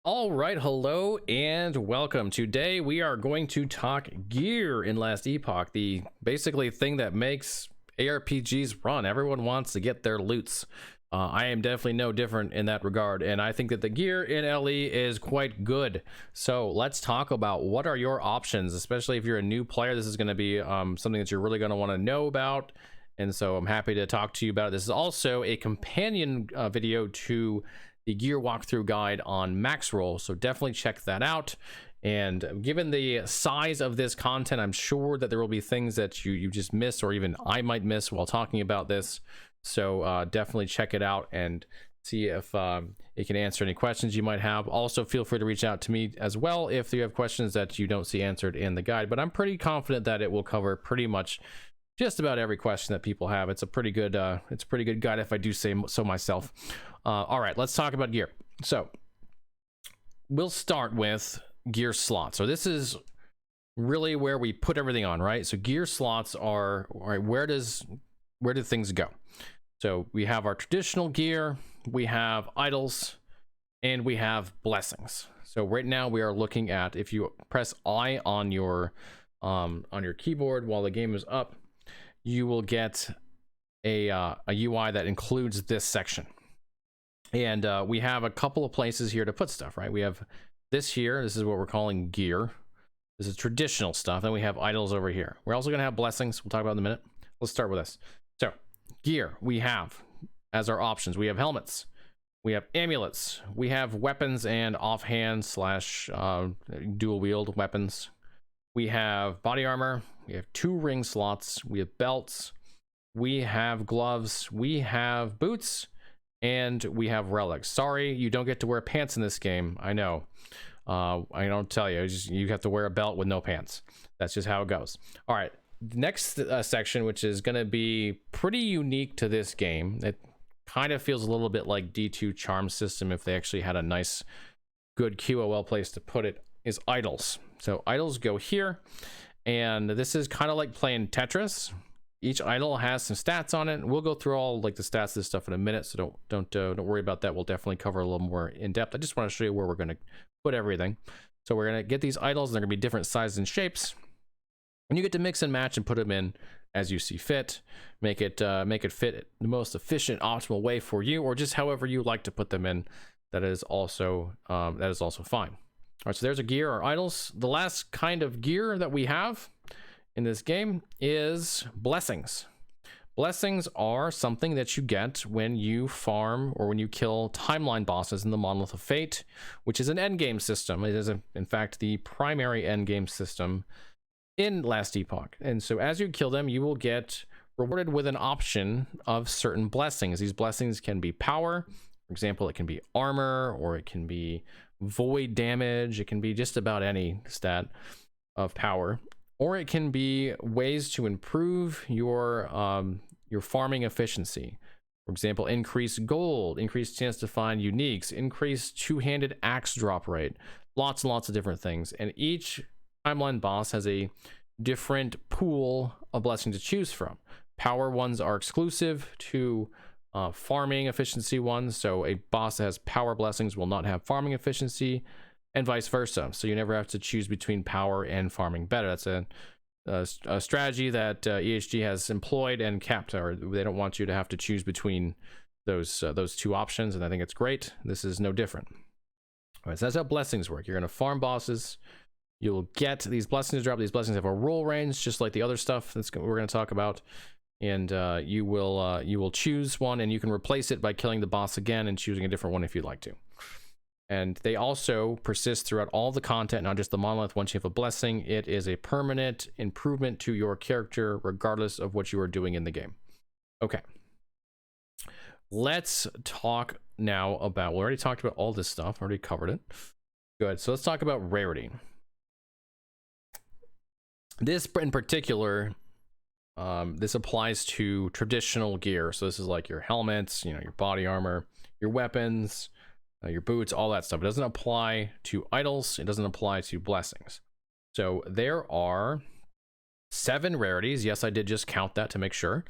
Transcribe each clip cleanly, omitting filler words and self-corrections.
All right, hello and welcome. Today we are going to talk gear in Last Epoch, the basically thing that makes ARPGs run. Everyone wants to get their loots. I am definitely no different in that regard, and I think that the gear in LE is quite good. So let's talk about what are your options, especially if you're a new player. This is going to be something that you're really going to want to know about, and so I'm happy to talk to you about it. This is also a companion video to the gear walkthrough guide on max roll, so definitely check that out. And given the size of this content, I'm sure that there will be things that you just miss, or even I might miss while talking about this. So definitely check it out and see if it can answer any questions you might have. Also, feel free to reach out to me as well if you have questions that you don't see answered in the guide, but I'm pretty confident that it will cover pretty much just about every question that people have. It's a pretty good guide, if I do say so myself. All right, let's talk about gear. So we'll start with gear slots. So this is really where we put everything on, right? So gear slots are, all right, where do things go? So we have our traditional gear, we have idols, and we have blessings. So right now we are looking at, if you press I on your keyboard while the game is up, you will get a UI that includes this section. And we have a couple of places here to put stuff, right? We have this here. This is what we're calling gear. This is traditional stuff. Then we have idols over here. We're also going to have blessings. We'll talk about in a minute. Let's start with this. So gear, we have as our options, we have helmets, we have amulets, we have weapons and offhand slash dual wield weapons. We have body armor, we have 2 ring slots, we have belts, we have gloves, we have boots, and we have relics. Sorry, you don't get to wear pants in this game. I know. I don't tell you. You have to wear a belt with no pants. That's just how it goes. All right. Next section, which is going to be pretty unique to this game. It kind of feels a little bit like D2 Charm System if they actually had a nice, good QOL place to put it, is idols. So idols go here, and this is kind of like playing Tetris. Each idol has some stats on it. We'll go through all like the stats of this stuff in a minute, so don't worry about that. We'll definitely cover a little more in depth. I just want to show you where we're going to put everything. So we're going to get these idols, and they're going to be different sizes and shapes, and you get to mix and match and put them in as you see fit. Make it fit the most efficient, optimal way for you, or just however you like to put them in. That is also fine. All right, so there's a gear, or idols. The last kind of gear that we have in this game is blessings. Blessings are something that you get when you farm or when you kill timeline bosses in the Monolith of Fate, which is an endgame system. It is, in fact, the primary endgame system in Last Epoch. And so as you kill them, you will get rewarded with an option of certain blessings. These blessings can be power. For example, it can be armor, or it can be void damage. It can be just about any stat of power, or it can be ways to improve your farming efficiency. For example, increase gold, increased chance to find uniques, increased two-handed axe drop rate, lots and lots of different things. And each timeline boss has a different pool of blessings to choose from. Power ones are exclusive to farming efficiency ones, so a boss that has power blessings will not have farming efficiency, and vice versa. So you never have to choose between power and farming better. That's a strategy that EHG has employed and kept, or they don't want you to have to choose between those 2 options, and I think it's great. This is no different. All right, so that's how blessings work. You're going to farm bosses. You'll get these blessings drop. These blessings have a roll range, just like the other stuff we're going to talk about. And you will choose one, and you can replace it by killing the boss again and choosing a different one if you'd like to. And they also persist throughout all the content, not just the monolith. Once you have a blessing, it is a permanent improvement to your character, regardless of what you are doing in the game. Okay. Let's talk now about, we already talked about all this stuff, already covered it. Good. So let's talk about rarity. This in particular, this applies to traditional gear. So this is like your helmets, your body armor, your weapons, your boots, all that stuff. It doesn't apply to idols. It doesn't apply to blessings. So there are 7 rarities. Yes, I did just count that to make sure.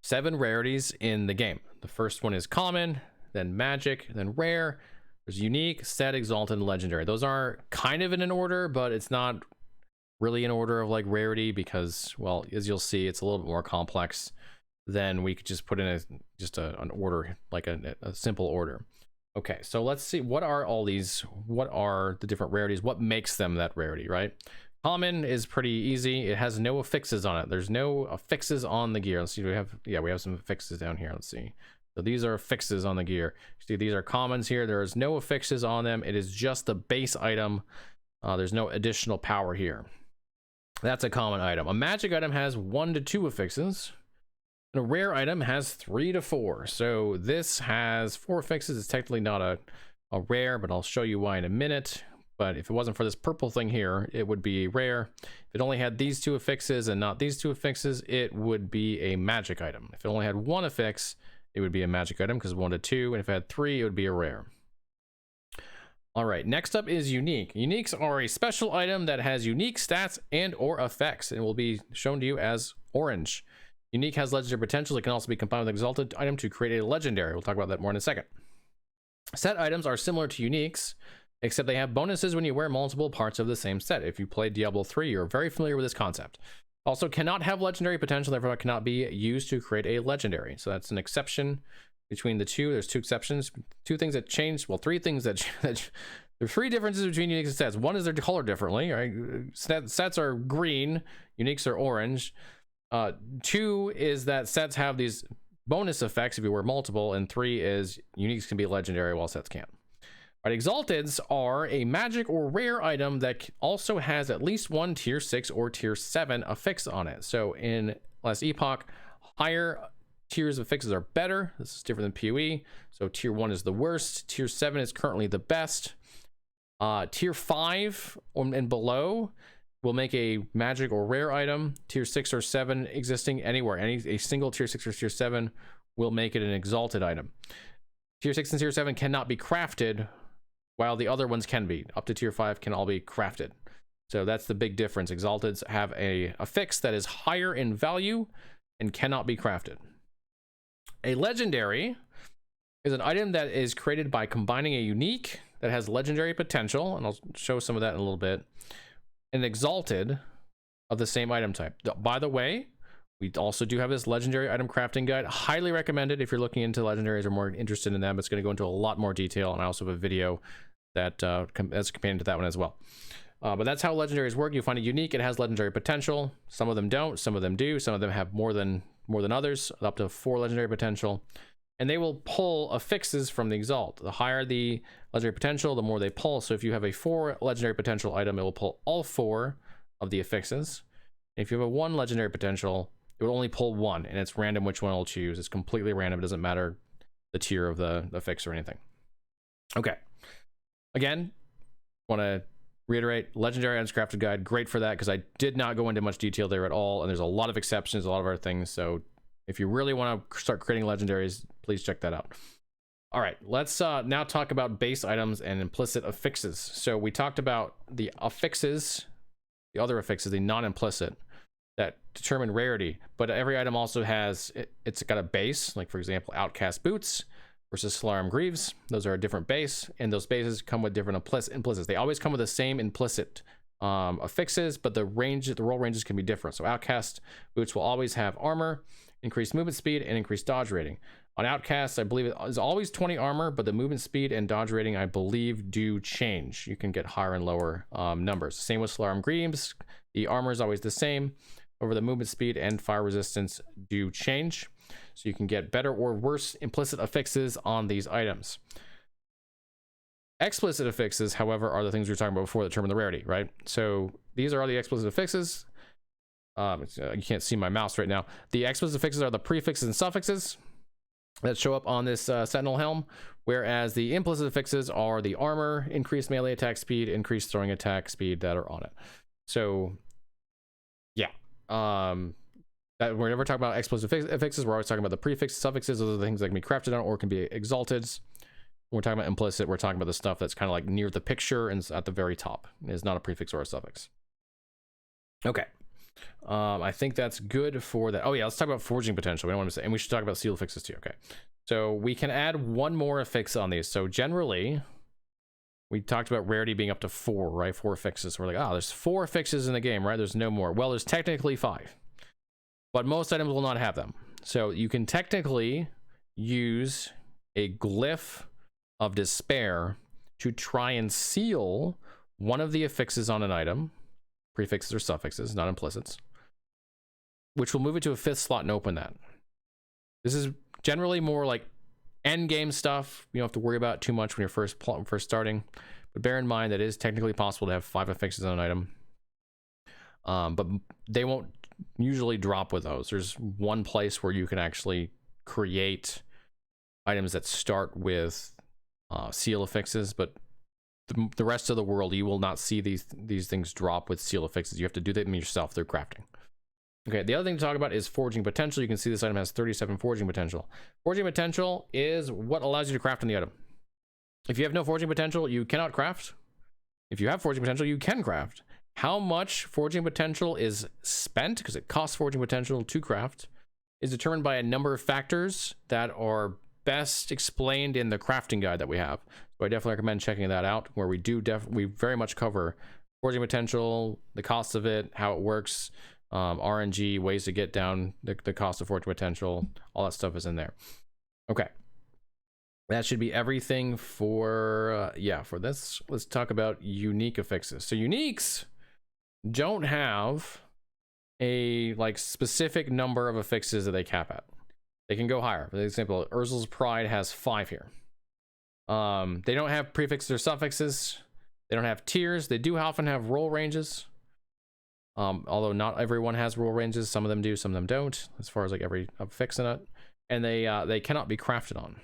7 rarities in the game. The first one is common, then magic, then rare, There's unique, set, exalted, and legendary. Those are kind of in an order, but it's not really in order of like rarity because, well, as you'll see, it's a little bit more complex than we could just put in an order, like a simple order. Okay, so let's see, what are all these? What are the different rarities? What makes them that rarity, right? Common is pretty easy. It has no affixes on it. There's no affixes on the gear. Let's see, we have some affixes down here. Let's see. So these are affixes on the gear. See, these are commons here. There is no affixes on them. It is just the base item. There's no additional power here. That's a common item. A magic item has 1 to 2 affixes. And a rare item has 3 to 4. So this has 4 affixes. It's technically not a rare, but I'll show you why in a minute. But if it wasn't for this purple thing here, it would be rare. If it only had these 2 affixes and not these 2 affixes, it would be a magic item. If it only had 1 affix, it would be a magic item because 1 to 2. And if it had 3, it would be a rare. All right, next up is unique. Uniques are a special item that has unique stats and or effects and will be shown to you as orange. Unique has legendary potential. It can also be combined with exalted item to create a legendary. We'll talk about that more in a second. Set items are similar to uniques, except they have bonuses when you wear multiple parts of the same set. If you play Diablo 3, you're very familiar with this concept. Also cannot have legendary potential, therefore cannot be used to create a legendary. So that's an exception between the two. There's 2 exceptions, 2 things that change. Well, 3 things that there are 3 differences between uniques and sets. One is they're colored differently, right? Sets are green, uniques are orange. 2 is that sets have these bonus effects if you wear multiple, and 3 is uniques can be legendary while sets can't. Right, exalteds are a magic or rare item that also has at least 1 tier 6 or tier 7 affix on it. So in Last Epoch, higher tiers of affixes are better. This is different than PoE. So tier 1 is the worst. Tier 7 is currently the best. Tier 5 and below will make a magic or rare item. Tier 6 or 7 existing anywhere. A single tier 6 or tier 7 will make it an exalted item. Tier 6 and tier 7 cannot be crafted, while the other ones can be. Up to tier 5 can all be crafted. So that's the big difference. Exalteds have a affix that is higher in value and cannot be crafted. A legendary is an item that is created by combining a unique that has legendary potential, and I'll show some of that in a little bit, and exalted of the same item type. By the way, we also do have this legendary item crafting guide. Highly recommended if you're looking into legendaries or more interested in them. It's going to go into a lot more detail, and I also have a video that that's companion to that one as well. But that's how legendaries work. You find a unique, it has legendary potential. Some of them don't, some of them do. Some of them have more than others, up to 4 legendary potential. And they will pull affixes from the exalt. The higher the legendary potential, the more they pull. So if you have a 4 legendary potential item, it will pull all 4 of the affixes. And if you have a 1 legendary potential, it will only pull 1, and it's random which one it'll choose. It's completely random. It doesn't matter the tier of the affix or anything. Okay. Again, want to reiterate, legendary items crafted guide, great for that, because I did not go into much detail there at all, and there's a lot of exceptions, a lot of other things. So if you really want to start creating legendaries, please check that out. All right, let's now talk about base items and implicit affixes. So we talked about the affixes, the other affixes, the non-implicit, that determine rarity, but every item also has, it's got a base, like for example, Outcast Boots versus Solarum Greaves. Those are a different base, and those bases come with different implicits. They always come with the same implicit affixes, but the roll ranges can be different. So Outcast Boots will always have armor, increased movement speed, and increased dodge rating. On Outcast, I believe it is always 20 armor, but the movement speed and dodge rating, I believe, do change. You can get higher and lower numbers. Same with Solarum Greaves. The armor is always the same. Over the movement speed and fire resistance do change. So you can get better or worse implicit affixes on these items. Explicit affixes, however, are the things we were talking about before that determine the rarity, right? So these are all the explicit affixes. You can't see my mouse right now. The explicit affixes are the prefixes and suffixes that show up on this Sentinel helm, whereas the implicit affixes are the armor, increased melee attack speed, increased throwing attack speed that are on it. So yeah, that we're never talking about explicit affixes. We're always talking about the prefixes, suffixes. Those are the things that can be crafted on or can be exalted. When we're talking about implicit, we're talking about the stuff that's kind of like near the picture and at the very top. It's not a prefix or a suffix. Okay. I think that's good for that. Oh yeah, let's talk about forging potential. We don't want to say, and we should talk about seal affixes too. Okay. So we can add one more affix on these. So generally, we talked about Rarity being up to 4, right? 4 fixes. We're like, oh, there's 4 fixes in the game, right? There's no more. Well, there's technically 5, but most items will not have them. So you can technically use a glyph of despair to try and seal one of the affixes on an item, prefixes or suffixes, not implicits, which will move it to a 5th slot and open that. This is generally more like end game stuff. You don't have to worry about too much when you're first starting, but bear in mind that it is technically possible to have 5 affixes on an item, but they won't usually drop with those. There's one place where you can actually create items that start with seal affixes, but the rest of the world, you will not see these things drop with seal affixes. You have to do them yourself through crafting. Okay, the other thing to talk about is forging potential. You can see this item has 37 forging potential. Forging potential is what allows you to craft on the item. If you have no forging potential, you cannot craft. If you have forging potential, you can craft. How much forging potential is spent, because it costs forging potential to craft, is determined by a number of factors that are best explained in the crafting guide that we have. So I definitely recommend checking that out, where we very much cover forging potential, the cost of it, how it works, RNG, ways to get down the cost of forging potential. All that stuff is in there. Okay, that should be everything for for this. Let's talk about unique affixes. So uniques don't have a specific number of affixes that they cap at. They can go higher. For example, Urzel's Pride has 5 here. They don't have prefixes or suffixes. They don't have tiers. They do often have roll ranges. Although not everyone has roll ranges. Some of them do, some of them don't, as far as every affix in it. And they cannot be crafted on,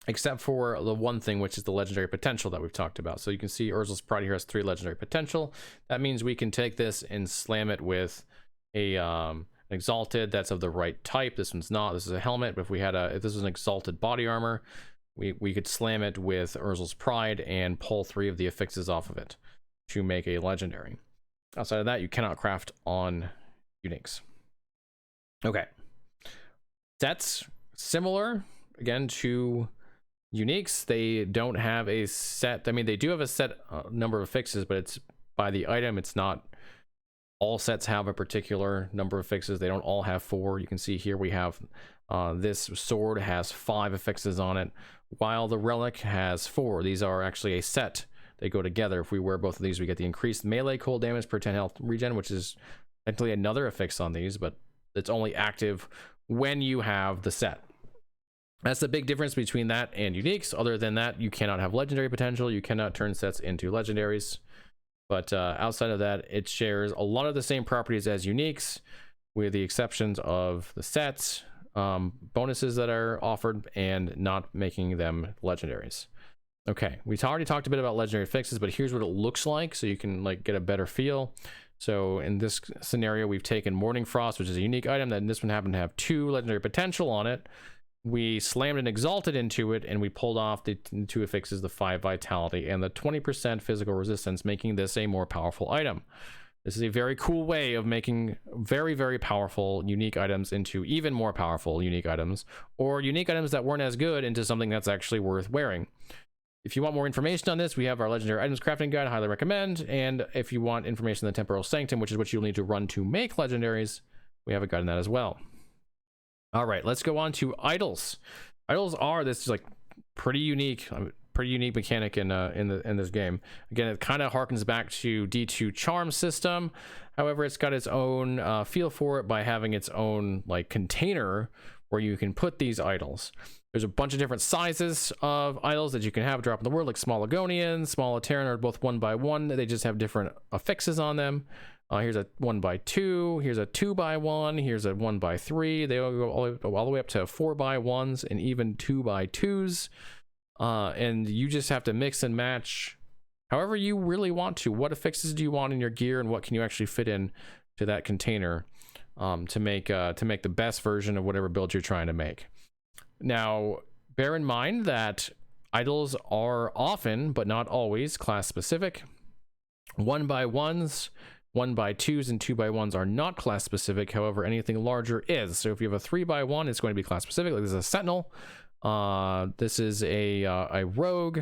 except for the one thing, which is the legendary potential that we've talked about. So you can see Urzel's Pride here has 3 legendary potential. That means we can take this and slam it with a exalted that's of the right type. This one's not. This is a helmet, but if this was an exalted body armor, we could slam it with Urzel's Pride and pull 3 of the affixes off of it to make a legendary. Outside of that, you cannot craft on uniques. Okay, that's similar again to uniques. They don't have a set. I mean, they do have a set number of affixes, but it's by the item. It's not all sets have a particular number of affixes. They don't all have 4. You can see here we have this sword has 5 affixes on it, while the relic has 4. These are actually a set. They go together. If we wear both of these, we get the increased melee cold damage per 10 health regen, which is technically another affix on these, but it's only active when you have the set. That's the big difference between that and uniques. Other than that, you cannot have legendary potential. You cannot turn sets into legendaries. But outside of that, it shares a lot of the same properties as uniques, with the exceptions of the sets, bonuses that are offered, and not making them legendaries. Okay, we've already talked a bit about legendary fixes, but here's what it looks like so you can get a better feel. So in this scenario, we've taken Morning Frost, which is a unique item, that this one happened to have 2 legendary potential on it. We slammed an exalted into it, and we pulled off the 2 affixes, the 5 vitality and the 20% physical resistance, making this a more powerful item. This is a very cool way of making very, very powerful unique items into even more powerful unique items, or unique items that weren't as good into something that's actually worth wearing. If you want more information on this, we have our legendary items crafting guide. I highly recommend. And if you want information on the temporal sanctum, which is what you'll need to run to make legendaries, we have a guide on that as well. All right, let's go on to idols. Idols are this pretty unique mechanic in this game. Again, it kind of harkens back to D2 charm system. However, it's got its own feel for it by having its own container where you can put these idols. There's a bunch of different sizes of idols that you can have drop in the world, like Small Agonian, Small Ateran are both 1x1. They just have different affixes on them. Here's a 1x2, here's a 2x1, here's a 1x3. They all go all the way up to 4x1s and even 2x2s. And you just have to mix and match however you really want to. What affixes do you want in your gear, and what can you actually fit in to that container to make the best version of whatever build you're trying to make. Now, bear in mind that idols are often, but not always, class specific. 1x1s, 1x2s, and 2x1s are not class specific. However, anything larger is. So if you have a 3x1, it's going to be class specific. Like this is a sentinel. This is a rogue.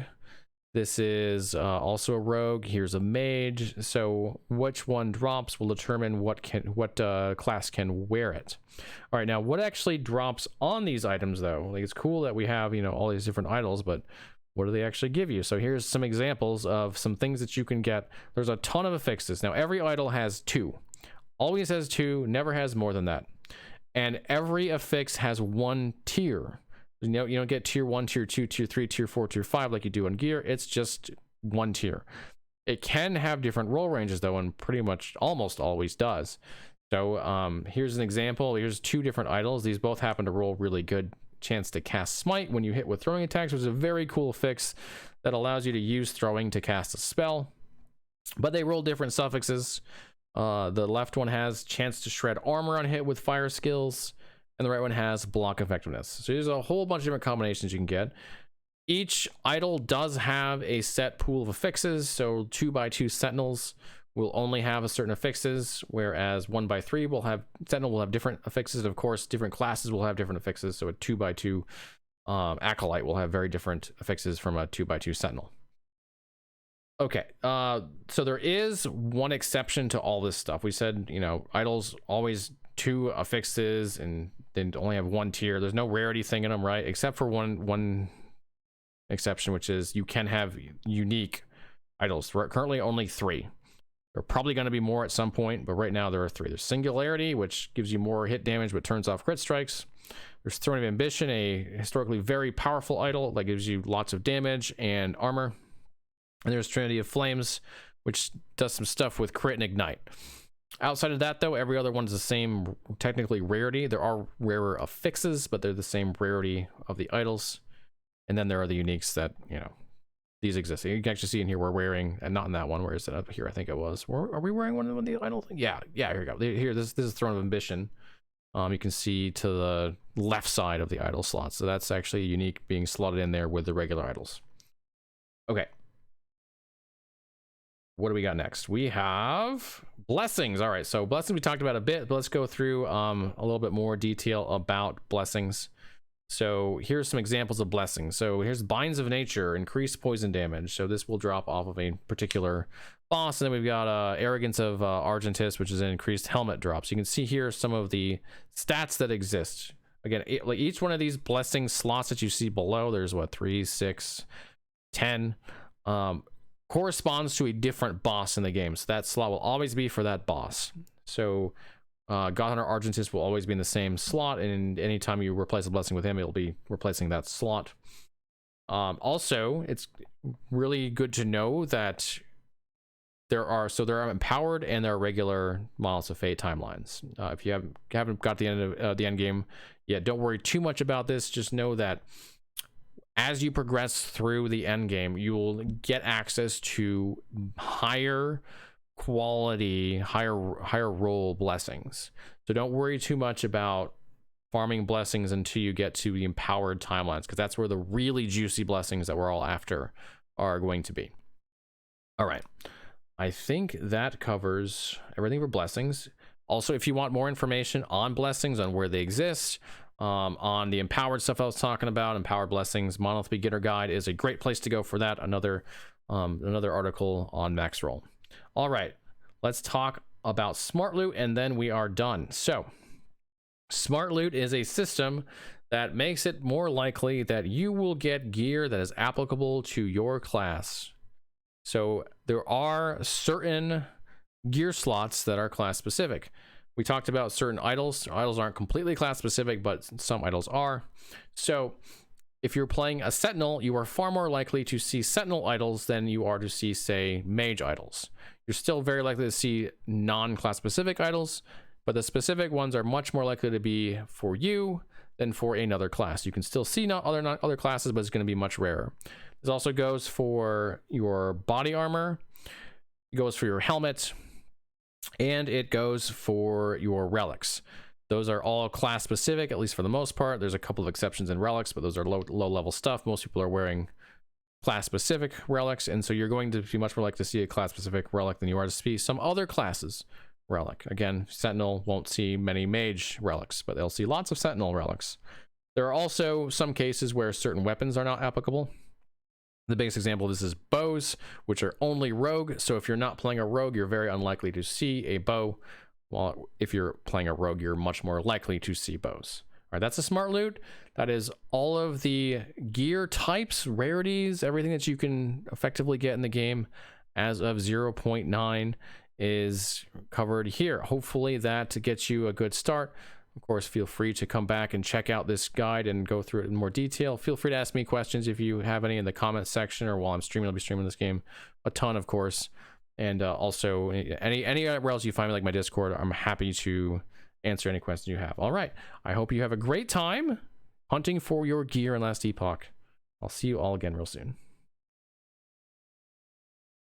This is also a rogue. Here's a mage. So which one drops will determine what class can wear it. All right, now what actually drops on these items though? Like, it's cool that we have, you know, all these different idols, but what do they actually give you? So here's some examples of some things that you can get. There's a ton of affixes. Now every idol has 2. Always has 2, never has more than that. And every affix has 1 tier. You know, you don't get tier 1, tier 2, tier 3, tier 4, tier 5 like you do on gear. It's just 1 tier. It can have different roll ranges though, and pretty much almost always does. So here's an example. Here's 2 different idols. These both happen to roll really good chance to cast smite when you hit with throwing attacks, which is a very cool fix that allows you to use throwing to cast a spell. But they roll different suffixes. The left one has chance to shred armor on hit with fire skills, and the right one has block effectiveness. So there's a whole bunch of different combinations you can get. Each idol does have a set pool of affixes. So 2x2 sentinels will only have a certain affixes, whereas 1x3 will have sentinel will have different affixes. Of course, different classes will have different affixes. So a 2x2 acolyte will have very different affixes from a 2x2 sentinel. Okay, so there is one exception to all this stuff. We said, you know, idols always 2 affixes and they only have 1 tier. There's no rarity thing in them, right? Except for one exception, which is you can have unique idols. There are currently only 3. There are probably going to be more at some point, but right now there are 3. There's Singularity, which gives you more hit damage but turns off crit strikes. There's Throne of Ambition, a historically very powerful idol that gives you lots of damage and armor. And there's Trinity of Flames, which does some stuff with crit and ignite. Outside of that, though, every other one's the same, technically, rarity. There are rarer affixes, but they're the same rarity of the idols. And then there are the uniques that, you know, these exist. You can actually see in here we're wearing, and not in that one, where is it? Up here, I think it was. Are we wearing one of the idol thing? Yeah, here we go. Here, this is Throne of Ambition. You can see to the left side of the idol slot. So that's actually unique being slotted in there with the regular idols. Okay. What do we got next? We have blessings. All right, so blessings we talked about a bit, but let's go through a little bit more detail about blessings. So here's some examples of blessings. So here's Binds of Nature, increased poison damage. So this will drop off of a particular boss. And then we've got Arrogance of Argentis, which is an increased helmet drop. So you can see here some of the stats that exist. Again, like each one of these blessing slots that you see below, there's what, 3, 6, 10, corresponds to a different boss in the game. So that slot will always be for that boss. So God Hunter Argentis will always be in the same slot, and anytime you replace a blessing with him, it'll be replacing that slot. Also, it's really good to know that there are empowered and there are regular Monoliths of Fate timelines. If you haven't got the end of the end game yet, don't worry too much about this. Just know that as you progress through the end game, you will get access to higher quality, higher roll blessings. So don't worry too much about farming blessings until you get to the empowered timelines, because that's where the really juicy blessings that we're all after are going to be. All right, I think that covers everything for blessings. Also, if you want more information on blessings, on where they exist, on the empowered stuff I was talking about, empowered blessings, Monolith Beginner Guide is a great place to go for that. Another article on Max Roll. All right, let's talk about Smart Loot, and then we are done. So Smart Loot is a system that makes it more likely that you will get gear that is applicable to your class. So there are certain gear slots that are class specific. We talked about certain idols. Idols aren't completely class specific, but some idols are. So if you're playing a Sentinel, you are far more likely to see Sentinel idols than you are to see, say, Mage idols. You're still very likely to see non-class specific idols, but the specific ones are much more likely to be for you than for another class. You can still see other classes, but it's going to be much rarer. This also goes for your body armor, it goes for your helmet, and it goes for your relics. Those are all class specific, at least for the most part. There's a couple of exceptions in relics, but those are low level stuff. Most people are wearing class specific relics, and so you're going to be much more likely to see a class specific relic than you are to see some other classes relic. Again, Sentinel won't see many Mage relics, but they'll see lots of Sentinel relics. There are also some cases where certain weapons are not applicable. The biggest example of this is bows, which are only rogue. So if you're not playing a rogue, you're very unlikely to see a bow. While if you're playing a rogue, you're much more likely to see bows. All right, that's a smart loot. That is all of the gear types, rarities, everything that you can effectively get in the game as of 0.9 is covered here. Hopefully that gets you a good start. Of course, feel free to come back and check out this guide and go through it in more detail. Feel free to ask me questions if you have any in the comment section, or while I'm streaming, I'll be streaming this game a ton, of course. And also anywhere else you find me, like my Discord, I'm happy to answer any questions you have. All right, I hope you have a great time hunting for your gear in Last Epoch. I'll see you all again real soon.